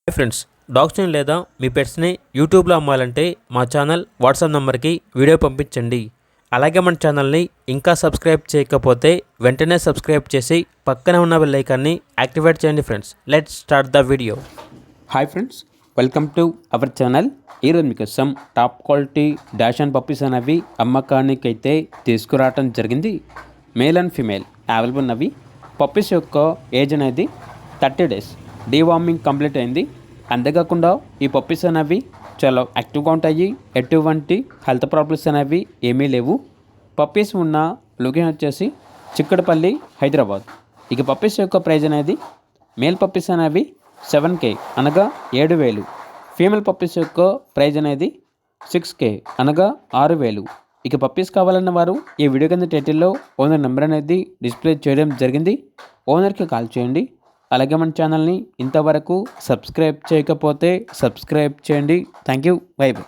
Hi friends, డాగ్స్ని లేదా మీ పెట్స్ని యూట్యూబ్లో అమ్మాలంటే మా ఛానల్ వాట్సాప్ నెంబర్కి వీడియో పంపించండి. అలాగే మన ఛానల్ని ఇంకా సబ్స్క్రైబ్ చేయకపోతే వెంటనే సబ్స్క్రైబ్ చేసి పక్కనే ఉన్న బెల్ ఐకాన్ని యాక్టివేట్ చేయండి. Friends, let's start the video. Hi friends, welcome to our channel. ఈరోజు మీకోసం top quality dash and puppies అనేవి అమ్మకానికి అయితే తీసుకురావటం జరిగింది. మేల్ అండ్ ఫీమేల్ అవైలబుల్ ఉన్నవి. పప్పీస్ యొక్క ఏజ్ అనేది 30 days. డీవార్మింగ్ కంప్లీట్ అయింది. అంతేకాకుండా ఈ పప్పీస్ అనేవి చాలా యాక్టివ్గా ఉంటాయి. ఎటువంటి హెల్త్ ప్రాబ్లమ్స్ అనేవి ఏమీ లేవు. పప్పీస్ ఉన్న లొకేషన్ వచ్చేసి చిక్కడపల్లి, హైదరాబాద్. ఇక పప్పీస్ యొక్క ప్రైజ్ అనేది మేల్ పప్పీస్ అనేవి 7K అనగా 7,000. ఫీమేల్ పప్పీస్ యొక్క ప్రైజ్ అనేది 6K అనగా 6,000. ఇక పప్పీస్ కావాలన్న వారు ఈ వీడియో కింద టైటిల్లో ఓనర్ నెంబర్ అనేది డిస్ప్లే చేయడం జరిగింది. ఓనర్కి కాల్ చేయండి. అలాగే మన ఛానల్ని ఇంతవరకు సబ్స్క్రైబ్ చేయకపోతే సబ్స్క్రైబ్ చేయండి. Thank you. By by.